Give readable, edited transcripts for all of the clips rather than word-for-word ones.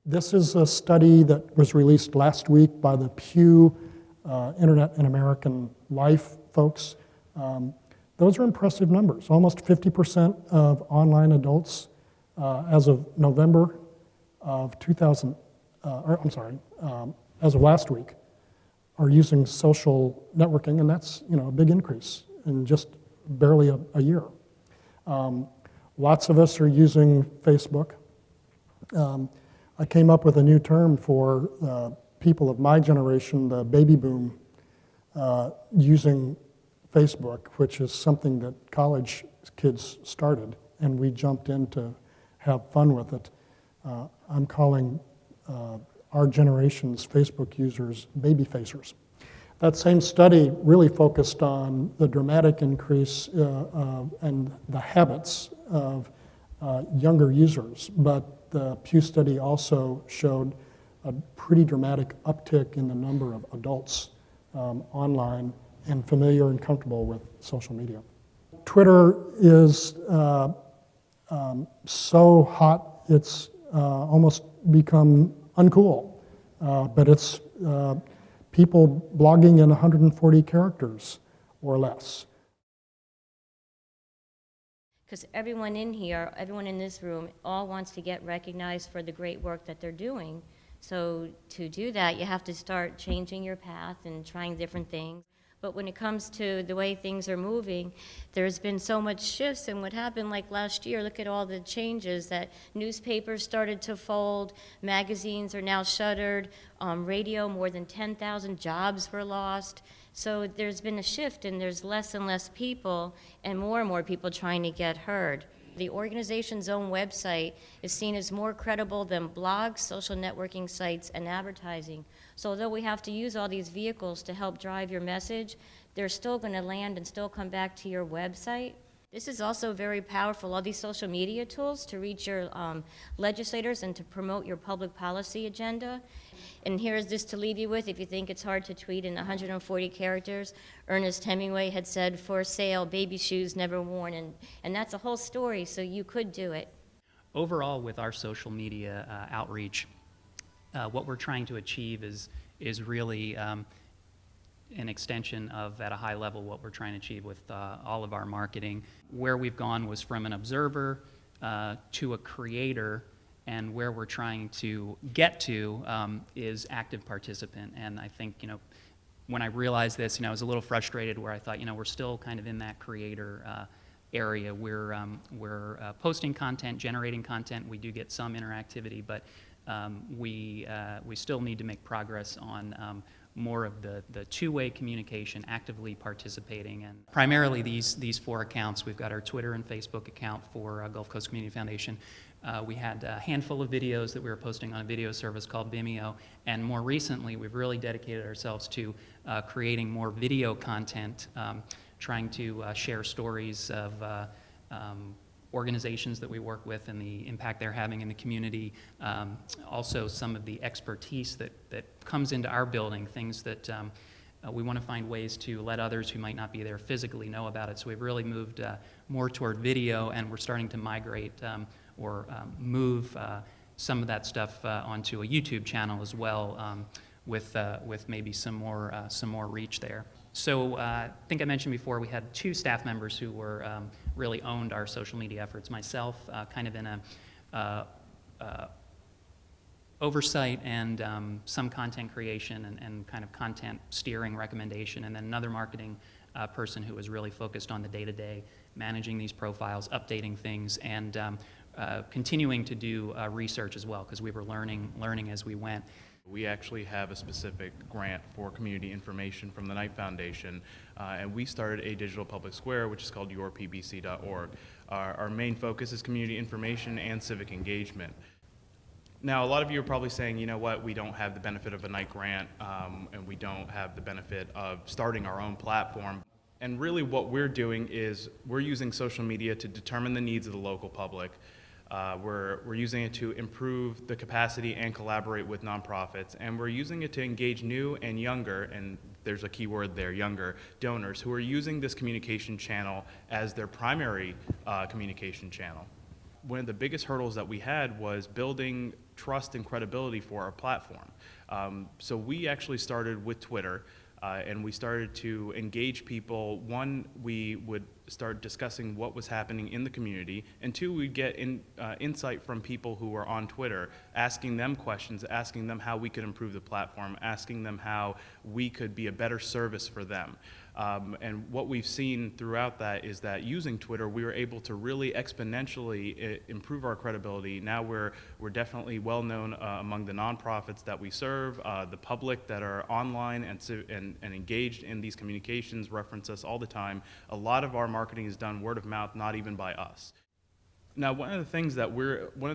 This is a study that was released last week by the Pew Internet and American Life folks. Those are impressive numbers. Almost 50% of online adults as of November of as of last week, are using social networking, and that's a big increase in just barely a year. Lots of us are using Facebook. I came up with a new term for people of my generation, the baby boom, using Facebook, which is something that college kids started, and we jumped in to have fun with it. I'm calling our generation's Facebook users baby facers. That same study really focused on the dramatic increase and the habits of younger users, but the Pew study also showed a pretty dramatic uptick in the number of adults online and familiar and comfortable with social media. Twitter is so hot, it's almost become uncool, but it's people blogging in 140 characters or less. Because everyone in here, everyone in this room, all wants to get recognized for the great work that they're doing. So to do that, you have to start changing your path and trying different things. But when it comes to the way things are moving, there's been so much shifts. And what happened like last year, look at all the changes that newspapers started to fold, magazines are now shuttered, radio, more than 10,000 jobs were lost. So there's been a shift, and there's less and less people and more people trying to get heard. The organization's own website is seen as more credible than blogs, social networking sites, and advertising. So although we have to use all these vehicles to help drive your message, they're still going to land and still come back to your website. This is also very powerful, all these social media tools to reach your legislators and to promote your public policy agenda. And here's this to leave you with, if you think it's hard to tweet in 140 characters. Ernest Hemingway had said, "For sale, baby shoes never worn," and that's a whole story, so you could do it. Overall, with our social media outreach, what we're trying to achieve is really an extension of, at a high level, what we're trying to achieve with all of our marketing. Where we've gone was from an observer to a creator, and where we're trying to get to is active participant. And I think, when I realized this, I was a little frustrated where I thought, we're still kind of in that creator area. We're posting content, generating content. We do get some interactivity, but we still need to make progress on more of the two-way communication, actively participating. And primarily these four accounts. We've got our Twitter and Facebook account for Gulf Coast Community Foundation. We had a handful of videos that we were posting on a video service called Vimeo, and more recently we've really dedicated ourselves to creating more video content, trying to share stories of organizations that we work with and the impact they're having in the community. Also some of the expertise that comes into our building, things that we want to find ways to let others who might not be there physically know about it. So we've really moved more toward video, and we're starting to migrate or move some of that stuff onto a YouTube channel as well, with maybe some more reach there. So I think I mentioned before, we had two staff members who were really owned our social media efforts. Myself, kind of in a oversight and some content creation and kind of content steering recommendation, and then another marketing person who was really focused on the day-to-day, managing these profiles, updating things, and continuing to do research as well, because we were learning as we went. We actually have a specific grant for community information from the Knight Foundation, and we started a digital public square, which is called yourpbc.org. Our main focus is community information and civic engagement. Now, a lot of you are probably saying, you know what, we don't have the benefit of a Knight grant, and we don't have the benefit of starting our own platform. And really what we're doing is we're using social media to determine the needs of the local public. We're using it to improve the capacity and collaborate with nonprofits, and we're using it to engage new and younger, and there's a key word there, younger, donors who are using this communication channel as their primary communication channel. one of the biggest hurdles that we had was building trust and credibility for our platform. So we actually started with Twitter, and we started to engage people. One, we would start discussing what was happening in the community, and two, we'd get insight from people who were on Twitter, asking them questions, asking them how we could improve the platform, asking them how we could be a better service for them. And what we've seen throughout that is that using Twitter, we were able to really exponentially improve our credibility. Now we're definitely well known among the nonprofits that we serve, the public that are online and engaged in these communications reference us all the time. A lot of our marketing is done word of mouth, not even by us. Now, one of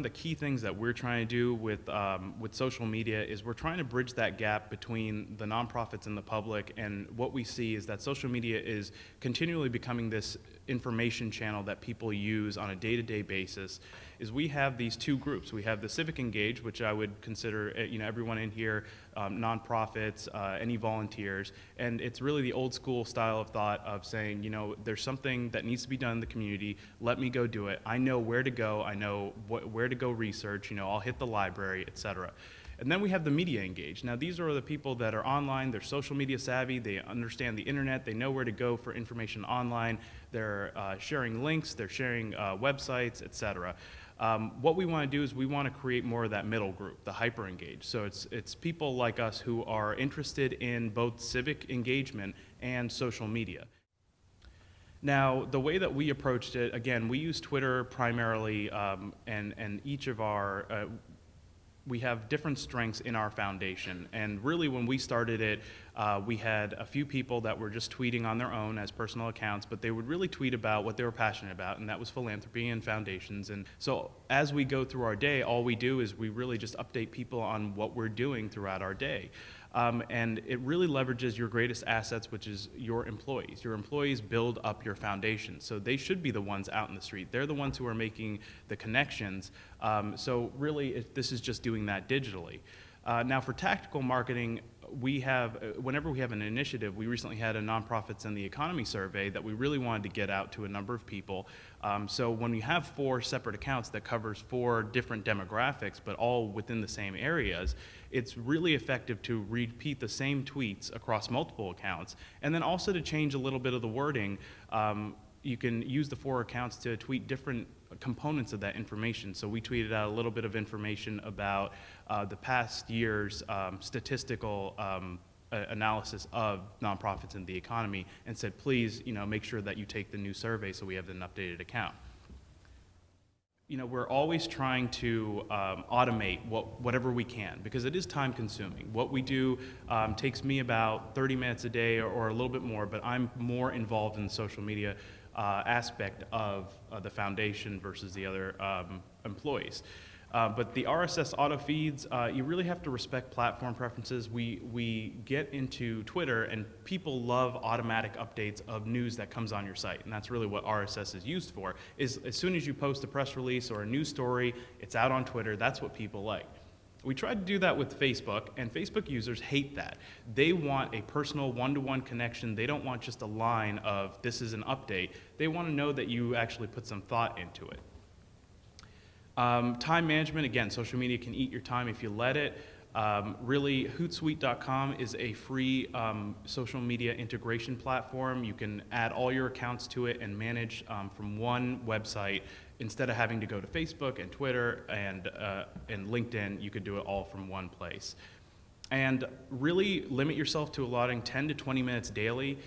the key things that we're trying to do with social media is we're trying to bridge that gap between the nonprofits and the public. And what we see is that social media is continually becoming this information channel that people use on a day-to-day basis. Is we have these two groups. We have the civic engaged, which I would consider, everyone in here, nonprofits, any volunteers, and it's really the old school style of thought of saying, there's something that needs to be done in the community. Let me go do it. I know where to go. I know where to go research. I'll hit the library, etc. And then we have the media engaged. Now, these are the people that are online. They're social media savvy. They understand the internet. They know where to go for information online. They're sharing links. They're sharing websites, etc. What we want to do is we want to create more of that middle group, the hyper engaged. So it's people like us who are interested in both civic engagement and social media. Now, the way that we approached it, again, we use Twitter primarily, and each of our we have different strengths in our foundation. And really, when we started it, we had a few people that were just tweeting on their own as personal accounts, but they would really tweet about what they were passionate about, and that was philanthropy and foundations. And so as we go through our day, all we do is we really just update people on what we're doing throughout our day. And it really leverages your greatest assets, which is your employees. Your employees build up your foundation. So they should be the ones out in the street. They're the ones who are making the connections. So really, this is just doing that digitally. Now for tactical marketing, whenever we have an initiative, we recently had a nonprofits and the economy survey that we really wanted to get out to a number of people. So when we have 4 separate accounts that covers 4 different demographics, but all within the same areas, it's really effective to repeat the same tweets across multiple accounts, and then also to change a little bit of the wording. You can use the 4 accounts to tweet different components of that information. So we tweeted out a little bit of information about the past year's statistical analysis of nonprofits in the economy, and said, please, make sure that you take the new survey so we have an updated account. We're always trying to automate whatever we can, because it is time consuming. What we do takes me about 30 minutes a day or a little bit more, but I'm more involved in the social media aspect of the foundation versus the other employees. But the RSS auto feeds, you really have to respect platform preferences. We get into Twitter, and people love automatic updates of news that comes on your site, and that's really what RSS is used for. Is as soon as you post a press release or a news story, it's out on Twitter. That's what people like. We tried to do that with Facebook, and Facebook users hate that. They want a personal one-to-one connection. They don't want just a line of, this is an update. They want to know that you actually put some thought into it. Time management, again, social media can eat your time if you let it. Really, Hootsuite.com is a free social media integration platform. You can add all your accounts to it and manage from one website. Instead of having to go to Facebook and Twitter and LinkedIn, you could do it all from one place. And really limit yourself to allotting 10 to 20 minutes daily.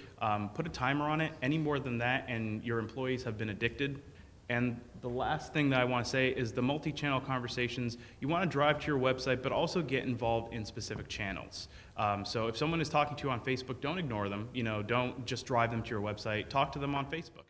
Put a timer on it. Any more than that, and your employees have been addicted. And the last thing that I want to say is the multi-channel conversations. You want to drive to your website, but also get involved in specific channels. So if someone is talking to you on Facebook, don't ignore them. Don't just drive them to your website. Talk to them on Facebook.